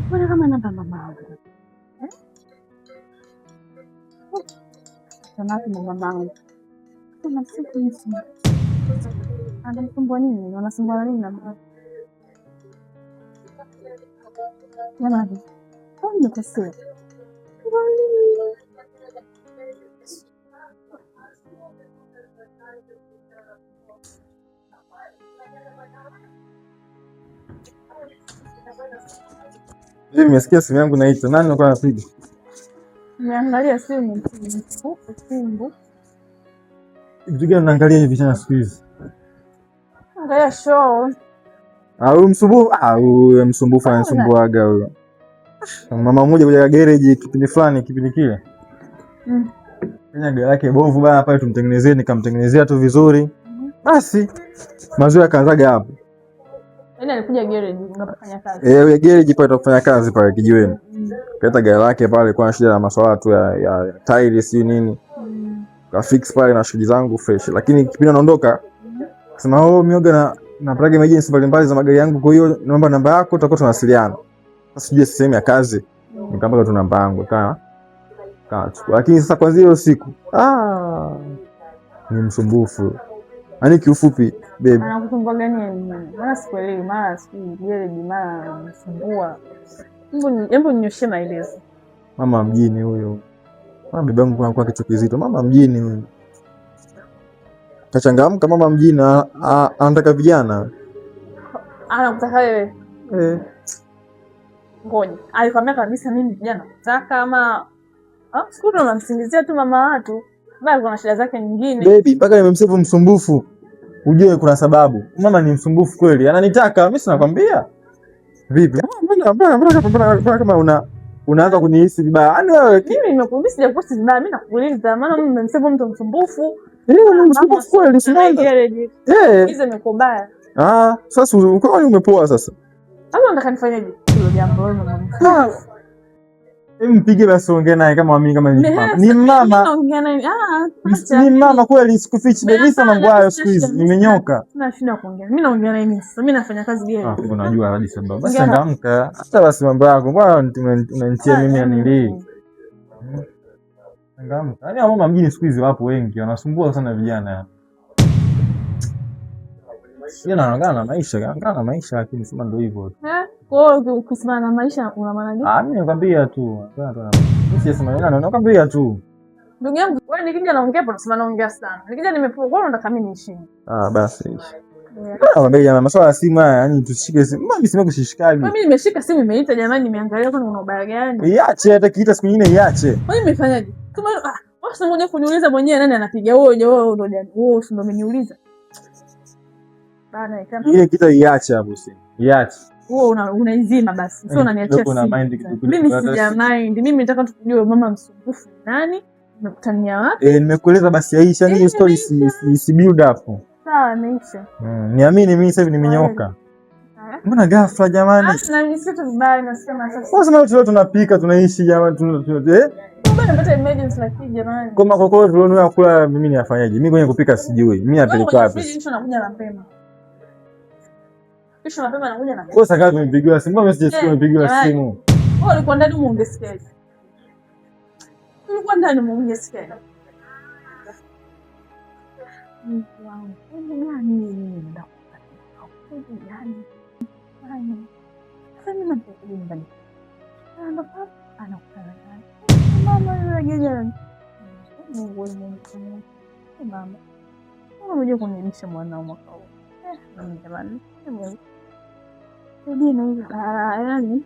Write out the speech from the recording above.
Mbona kama namba mamangu? Samaki na mamangu. Kuna siku hizi. Anamsumbua nini? Wanasumbua nini na mama? Jamani. Kwa nini kosea? Nimesikia simu yangu naita. Nani alikuwa anapiga? Niangalia simu. Simu. Vitu gani unaangalia hivi tena siku hizi? Angalia show. Huyu msumbufu anasumbuaga huyo. Mama mmoja kuja garage kipindi fulani kipindi kile. Kenya gari yake bovu bana pale tumtengenezee nikamtengenezea tu vizuri. Basi mazoea yakaanzaga hapo. Yaani alikuja garage unapofanya kazi. Garage pale tunafanya kazi pale kijiweni. Kaleta gari lake pale kwa shida na masuala tu ya tire si nini. Ka fix pale na shughuli zangu fresh. Lakini kipindi anaondoka akasema mioga na plug emergency mbalimbali za magari yangu, kwa hiyo naomba namba yako tutakuwa tunawasiliana. Sasa sijui sehemu ya kazi. Nikampa tu namba yangu kana. Lakini sasa kwanza hiyo siku ni msumbufu. Yaani kiufupi baby. Anakusumbua gani yani? Maana sikuelewi, mara sijui garage mara msumbua. Hebu ninyoshe maelezo. Mama mjini huyo. Bibi yangu anakuwa kitu kizito. Mama mjini huyo. Kachangamka mama mjini anataka vijana. Anakutaka wewe? Ngoja. Alikwambia kabisa mimi vijana nataka ama siku ndo unamsingizia tu mama watu. Bali kuna shida zake nyingine. Baby, mpaka nimemsave msumbufu. Ujue kuna sababu. Mama ni msumbufu kweli. Ananitaka, mimi sinakwambia. Vipi? Mbona kama unaanza kunihisi vibaya? Yaani wewe mimi nimekuambia sijakuhisi vibaya, mimi nakuuliza maana mimi nimemsave mtu msumbufu. Ni msumbufu kweli, sinaenda. Hizo imekubaya. Sasa uko umepoa sasa. Ama unataka nifanyeje? Hilo jambo wewe mama. Mpige basi ongea naye kama mimi kama ni mama. Ni mama. Naongea naye. Ni mama kweli, sikufichi baby, sana mambo hayo siku hizi. Nimenyoka. Sina shida kuongea. Mimi naongea naye mimi. Mimi nafanya kazi gani? Unajua hadi sababu. Basi changamka. Hata basi mambo yako. Mbona unanitia mimi anili? Changamka. Yaani mama mjini siku hizi wapo wengi, wanasumbua sana vijana. Anaangalia na maisha lakini sema ndio hivyo. Kwa hiyo ukisimama na maisha una maana gani? Mimi nakwambia tu. Mimi sisema nani, nakwambia tu. Ndugu yangu, wewe nikija naongea hapo unasema naongea sana. Nikija nimepoa, kwa nini unataka mimi niishi? Basi. Nakwambia jamaa, masuala ya simu haya, yani tusishike simu. Mimi simu kushishikaje? Mimi nimeshika simu imeita jamani, nimeangalia kwa una ubaya gani? Iache, hata kiita siku nyingine iache. Wewe umefanyaje? Kama wewe ngoja kuniuliza mwenyewe nani anapiga wewe ndio ndio ndio umeniuliza. Bana kama ile kitu iache hapo simu. Iache. Wewe unaizima basi. Sio unaniachia simu. Mimi sija mind. Mimi nataka tukujue mama msumbufu nani? Umekutania wapi? Nimekueleza basi Aisha, ni story si build up. Sawa, naisha. Niamini mimi sasa hivi nimenyoka. Mbona ghafla jamani? Na nisikitu vibaya nasema sasa. Sasa leo tunapika tunaishi jamani Mbona napata emergency lakini jamani. Kama kokoo tulionea kula mimi niafanyaje? Mimi kwenye kupika sijui. Mimi napeleka wapi? Kesho nakuja mapema. Kesho mapema nakuja na. Kwa sababu nimepigiwa simu, mimi sijasikia nimepigiwa simu. Wewe ulikuwa ndani muongesikia. Ulikuwa ndani muongesikia. Wow. Yaani ndio. Yaani. Sasa mimi napiga ndani. Ndio papa anakutana naye. Mama yeye jana. Mungu wangu. Mama. Unajua kunilisha mwanao mwaka huu. Jamani. Ndio yaani